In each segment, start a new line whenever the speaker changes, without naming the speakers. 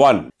1,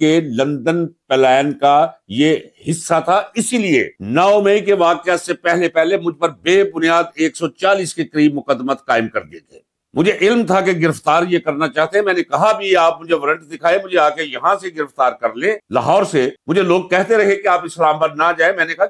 کے London plan کا یہ حصہ تھا، اسی لیے 9 مئی کے واقعات سے پہلے مجھ پر بے بنیاد 140 کے قریب مقدمات قائم کر دیے تھے۔ مجھے علم تھا کہ گرفتار یہ کرنا چاہتے ہیں، میں نے کہا بھی آپ مجھے وارنٹ دکھائے، مجھے آ کے یہاں سے گرفتار کر لیں لاہور سے۔ مجھے لوگ کہتے رہے کہ آپ اسلام آباد نہ جائیں، میں نے کہا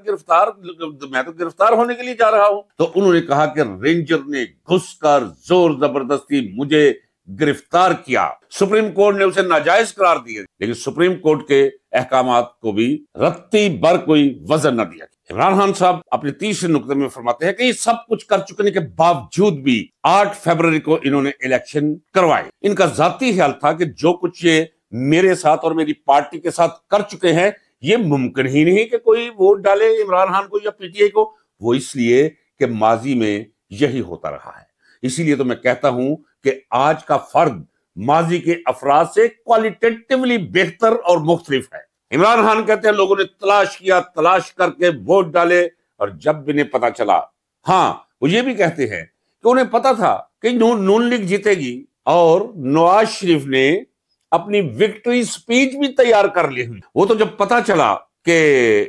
میں تو گرفتار ہونے کے لیے جا رہا ہوں۔ تو انہوں نے کہا کہ رینجر نے گھس کر زور زبردستی مجھے گرفتار کیا، سپریم کورٹ نے اسے ناجائز قرار دیا، لیکن سپریم کورٹ کے احکامات کو بھی رتی بر کوئی وزن نہ دیا۔ عمران خان صاحب اپنے تیسرے نقطے میں فرماتے ہیں کہ یہ سب کچھ کر چکنے کے باوجود بھی 8 فروری کو انہوں نے الیکشن کروائے۔ ان کا ذاتی خیال تھا کہ جو کچھ یہ میرے ساتھ اور میری پارٹی کے ساتھ کر چکے ہیں یہ ممکن ہی نہیں کہ کوئی ووٹ ڈالے عمران خان کو یا پی ٹی آئی کو، وہ اس لیے کہ ماضی میں یہی ہوتا رہا ہے۔ اسی لیے تو میں کہتا ہوں کہ آج کا فرد ماضی کے افراد سے کوالٹیٹیولی بہتر اور مختلف ہے۔ عمران خان کہتے ہیں لوگوں نے تلاش کر کے ووٹ ڈالے، اور جب انہیں پتا چلا، ہاں وہ یہ بھی کہتے ہیں کہ انہیں پتا تھا کہ نون لیگ جیتے گی، اور نواز شریف نے اپنی وکٹری سپیچ بھی تیار کر لی ہوئی۔ وہ تو جب پتا چلا کہ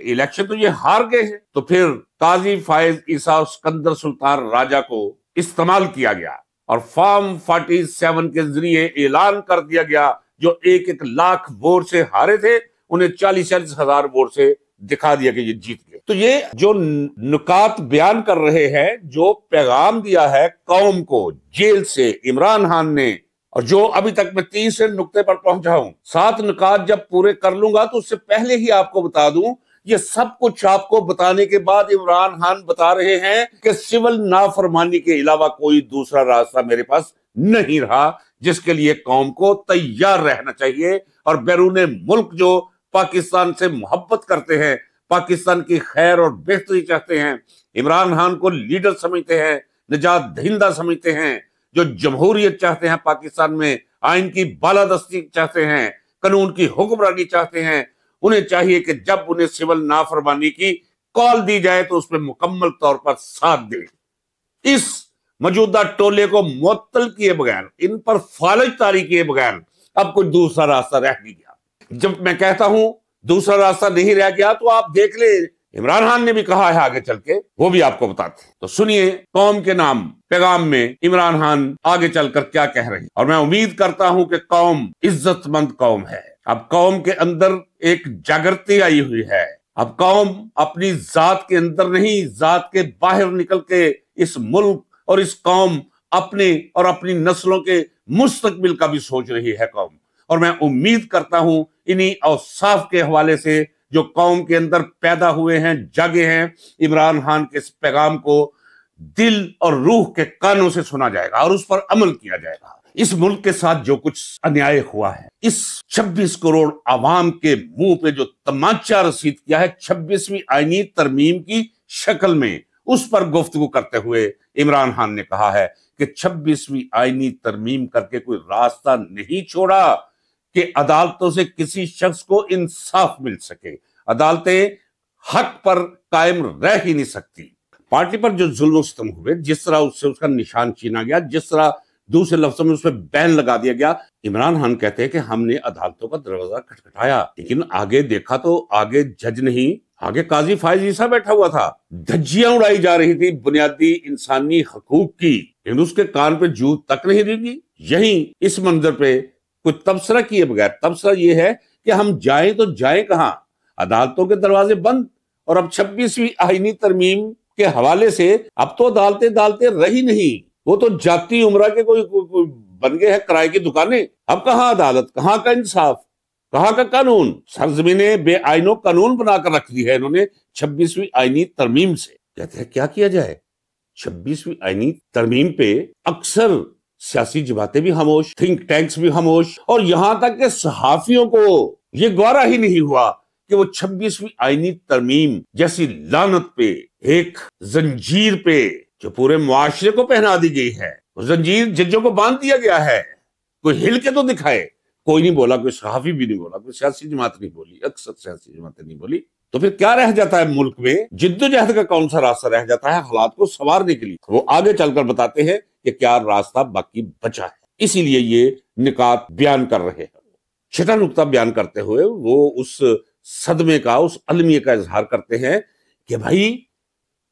الیکشن تو یہ ہار گئے ہیں، تو پھر قاضی فائز عیسیٰ اسکندر سلطان راجہ کو استعمال کیا گیا اور فارم 47 کے ذریعے اعلان کر دیا گیا، جو 1 لاکھ ووٹ سے ہارے تھے انہیں 40 ہزار ووٹ سے دکھا دیا کہ یہ جیت گئے۔ تو یہ جو نکات بیان کر رہے ہیں، جو پیغام دیا ہے قوم کو جیل سے عمران خان نے، اور جو ابھی تک میں 3 نقطے پر پہنچا ہوں، 7 نکات جب پورے کر لوں گا تو اس سے پہلے ہی آپ کو بتا دوں، یہ سب کچھ آپ کو بتانے کے بعد عمران خان بتا رہے ہیں کہ سول نافرمانی کے علاوہ کوئی دوسرا راستہ میرے پاس نہیں رہا، جس کے لیے قوم کو تیار رہنا چاہیے۔ اور بیرون ملک جو پاکستان سے محبت کرتے ہیں، پاکستان کی خیر اور بہتری چاہتے ہیں، عمران خان کو لیڈر سمجھتے ہیں، نجات دہندہ سمجھتے ہیں، جو جمہوریت چاہتے ہیں پاکستان میں، آئین کی بالادستی چاہتے ہیں، قانون کی حکمرانی چاہتے ہیں، انہیں چاہیے کہ جب انہیں سول نافرمانی کی کال دی جائے تو اس پہ مکمل طور پر ساتھ دیں۔ اس موجودہ ٹولے کو معطل کیے بغیر، ان پر فالج طاری کیے بغیر اب کوئی دوسرا راستہ رہ نہیں گیا۔ جب میں کہتا ہوں دوسرا راستہ نہیں رہ گیا تو آپ دیکھ لیں، عمران خان نے بھی کہا ہے آگے چل کے، وہ بھی آپ کو بتاتے ہیں۔ تو سنیے قوم کے نام پیغام میں عمران خان آگے چل کر کیا کہہ رہے ہیں، اور میں امید کرتا ہوں کہ قوم عزت مند قوم ہے۔ اب قوم کے اندر ایک جاگرتی آئی ہوئی ہے۔ اب قوم اپنی ذات کے اندر نہیں، ذات کے باہر نکل کے اس ملک اور اس قوم اپنے اور اپنی نسلوں کے مستقبل کا بھی سوچ رہی ہے قوم۔ اور میں امید کرتا ہوں انہی اوصاف کے حوالے سے جو قوم کے اندر پیدا ہوئے ہیں، جاگے ہیں، عمران خان کے اس پیغام کو دل اور روح کے کانوں سے سنا جائے گا اور اس پر عمل کیا جائے گا۔ اس ملک کے ساتھ جو کچھ انیائے ہوا ہے، اس 26 کروڑ عوام کے منہ پہ جو تمانچہ رسید کیا ہے 26ویں آئینی ترمیم کی شکل میں، اس پر گفتگو کرتے ہوئے عمران خان نے کہا ہے کہ 26ویں آئینی ترمیم کر کے کوئی راستہ نہیں چھوڑا کہ عدالتوں سے کسی شخص کو انصاف مل سکے۔ عدالتیں حق پر قائم رہ ہی نہیں سکتی۔ پارٹی پر جو ظلم و ستم ہوئے، جس طرح اس سے اس کا نشان چھینا گیا، جس طرح دوسرے لفظوں میں اس پہ بین لگا دیا گیا، عمران خان کہتے ہیں کہ ہم نے عدالتوں کا دروازہ کھٹکھٹایا، لیکن آگے دیکھا تو آگے جج نہیں، آگے قاضی فائز عیسیٰ بیٹھا ہوا تھا، دھجیاں اڑائی جا رہی تھی بنیادی انسانی حقوق کی، لیکن اس کے کان پہ جوت تک نہیں دی گئی۔ یہیں اس منظر پہ کوئی تبصرہ کیے بغیر، تبصرہ یہ ہے کہ ہم جائیں تو جائیں کہاں، عدالتوں کے دروازے بند، اور اب 26ویں آئینی ترمیم کے حوالے سے اب تو عدالتیں رہی نہیں، وہ تو جاتی عمرہ کے کوئی بن گئے ہیں کرائے کی دکانیں۔ اب کہاں عدالت، کہاں کا انصاف، کہاں کا قانون؟ سرزمینیں بے آئین و قانون بنا کر رکھ دی ہے انہوں نے 26ویں آئینی ترمیم سے۔ کہتے ہیں کیا کیا جائے؟ 26ویں آئینی ترمیم پہ اکثر سیاسی جماعتیں بھی خاموش، تھنک ٹینکس بھی خاموش، اور یہاں تک کہ صحافیوں کو یہ گوارا ہی نہیں ہوا کہ وہ 26ویں آئینی ترمیم جیسی لعنت پہ، ایک زنجیر پہ جو پورے معاشرے کو پہنا دی گئی ہے، وہ زنجیر ججوں کو باندھ دیا گیا ہے، کوئی ہل کے تو دکھائے۔ کوئی نہیں بولا، کوئی صحافی بھی نہیں بولا، کوئی سیاسی جماعت نہیں بولی، اکثر سیاسی جماعتیں نہیں بولی۔ تو پھر کیا رہ جاتا ہے ملک میں؟ جد و جہد کا کون سا راستہ رہ جاتا ہے حالات کو سنوارنے کے لیے؟ وہ آگے چل کر بتاتے ہیں کہ کیا راستہ باقی بچا ہے، اسی لیے یہ نکات بیان کر رہے ہیں۔ چھٹا نقطہ بیان کرتے ہوئے وہ اس صدمے کا، اس المیے کا اظہار کرتے ہیں کہ بھائی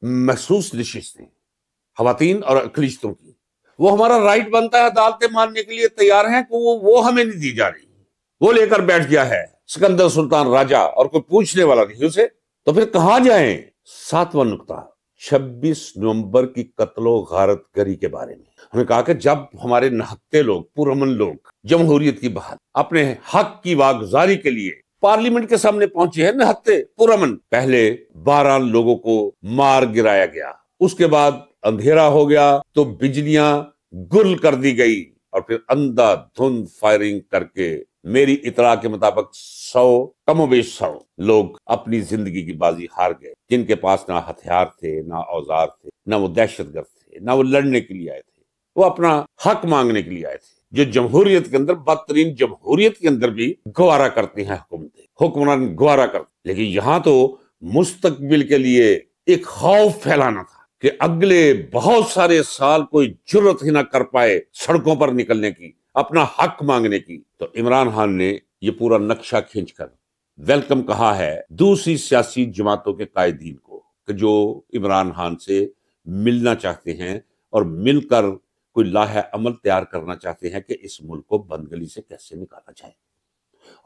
محسوس نشستیں خواتین اور اقلیتوں کی، وہ ہمارا رائٹ بنتا ہے، عدالتیں ماننے کے لیے تیار ہیں کہ وہ ہمیں نہیں دی جا رہی، وہ لے کر بیٹھ گیا ہے سکندر سلطان راجہ اور کوئی پوچھنے والا نہیں اسے، تو پھر کہاں جائیں؟ 7واں نقطہ 26 نومبر کی قتل و غارت گری کے بارے میں ہم نے کہا کہ جب ہمارے نہتے لوگ، پرامن لوگ جمہوریت کی بحال اپنے حق کی واگزاری کے لیے پارلیمنٹ کے سامنے پہنچے ہیں، نہتے پرامن، پہلے 12 لوگوں کو مار گرایا گیا، اس کے بعد اندھیرا ہو گیا تو بجلیاں گل کر دی گئی، اور پھر اندھا دھند فائرنگ کر کے میری اطلاع کے مطابق 100 کم و بیش 100 لوگ اپنی زندگی کی بازی ہار گئے، جن کے پاس نہ ہتھیار تھے، نہ اوزار تھے، نہ وہ دہشت گرد تھے، نہ وہ لڑنے کے لیے آئے تھے، وہ اپنا حق مانگنے کے لیے آئے تھے، جو جمہوریت کے اندر، بدترین جمہوریت کے اندر بھی گوارا کرتے ہیں حکومتیں، حکمران گوارا کرتے، لیکن یہاں تو مستقبل کے لیے ایک خوف پھیلانا تھا کہ اگلے بہت سارے سال کوئی جرت ہی نہ کر پائے سڑکوں پر نکلنے کی، اپنا حق مانگنے کی۔ تو عمران خان نے یہ پورا نقشہ کھینچ کر ویلکم کہا ہے دوسری سیاسی جماعتوں کے قائدین کو کہ جو عمران خان سے ملنا چاہتے ہیں اور مل کر کوئی لاہ عمل تیار کرنا چاہتے ہیں کہ اس ملک کو بندگلی سے کیسے نکالا جائے۔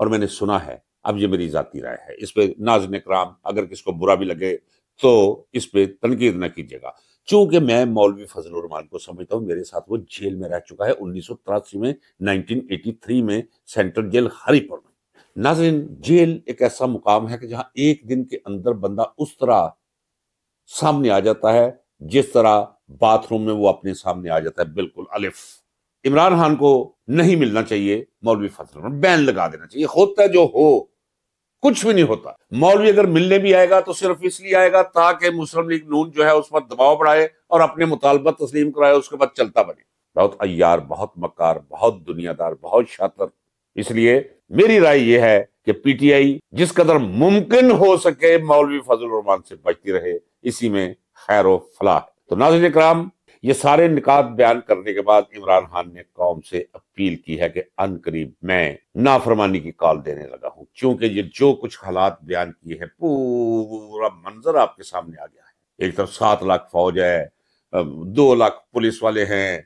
اور میں نے سنا ہے، اب یہ میری ذاتی رائے ہے، اس پہ ناظرین کرام اگر کس کو برا بھی لگے تو اس پہ تنقید نہ کیجیے گا، چونکہ میں مولوی فضل الرحمان کو سمجھتا ہوں، میرے ساتھ وہ جیل میں رہ چکا ہے 1983 میں، 1983 میں سینٹرل جیل ہری پور میں۔ ناظرین، جیل ایک ایسا مقام ہے کہ جہاں ایک دن کے اندر بندہ اس طرح سامنے آ جاتا ہے جس طرح باتھ روم میں وہ اپنے سامنے آ جاتا ہے، بالکل الف۔ عمران خان کو نہیں ملنا چاہیے مولوی فضل الرحمان، بین لگا دینا چاہیے، ہوتا ہے جو ہو، کچھ بھی نہیں ہوتا۔ مولوی اگر ملنے بھی آئے گا تو صرف اس لیے آئے گا تاکہ مسلم لیگ نون جو ہے اس پر دباؤ بڑھائے اور اپنے مطالبہ تسلیم کرائے، اس کے بعد چلتا بنے۔ بہت عیار، بہت مکار، بہت دنیا دار، بہت شاطر۔ اس لیے میری رائے یہ ہے کہ پی ٹی آئی جس قدر ممکن ہو سکے مولوی فضل الرحمان سے بچتی رہے، اسی میں خیر و فلاح ہے۔ تو ناظرین کرام، یہ سارے نکات بیان کرنے کے بعد عمران خان نے قوم سے اپیل کی ہے کہ ان قریب میں نافرمانی کی کال دینے لگا ہوں، چونکہ یہ جو کچھ حالات بیان کیے ہیں پورا منظر آپ کے سامنے آ گیا ہے۔ ایک طرف 7 لاکھ فوج ہے، 2 لاکھ پولیس والے ہیں،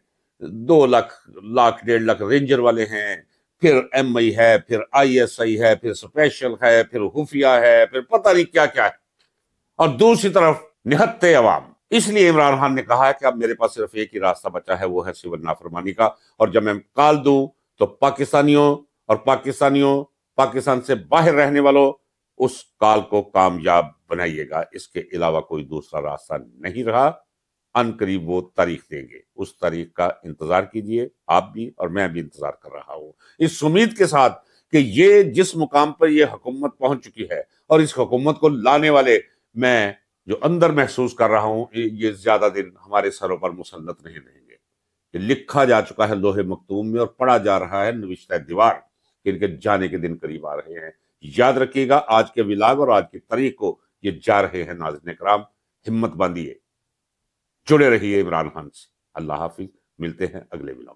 2 لاکھ 1.5 لاکھ رینجر والے ہیں، پھر ایم آئی ہے، پھر آئی ایس آئی ہے، پھر اسپیشل ہے، پھر خفیہ ہے، پھر پتہ نہیں کیا کیا ہے، اور دوسری طرف نہتے عوام۔ اس لیے عمران خان نے کہا ہے کہ اب میرے پاس صرف ایک ہی راستہ بچا ہے، وہ ہے سول نافرمانی کا، اور جب میں کال دوں تو پاکستانیوں پاکستان سے باہر رہنے والوں اس کال کو کامیاب بنائیے گا، اس کے علاوہ کوئی دوسرا راستہ نہیں رہا۔ ان قریب وہ تاریخ دیں گے، اس تاریخ کا انتظار کیجئے، آپ بھی اور میں بھی انتظار کر رہا ہوں، اس امید کے ساتھ کہ یہ جس مقام پر یہ حکومت پہنچ چکی ہے اور اس حکومت کو لانے والے میں جو اندر محسوس کر رہا ہوں، یہ زیادہ دن ہمارے سروں پر مسلط نہیں رہیں گے۔ یہ لکھا جا چکا ہے لوح مکتوم میں اور پڑھا جا رہا ہے نوشتہ دیوار کہ ان کے جانے کے دن قریب آ رہے ہیں۔ یاد رکھیے گا آج کے ولاگ اور آج کی تاریخ کو یہ جا رہے ہیں۔ ناظرین کرام، ہمت باندھیے، جڑے رہیے عمران خان سے۔ اللہ حافظ، ملتے ہیں اگلے ولاگ۔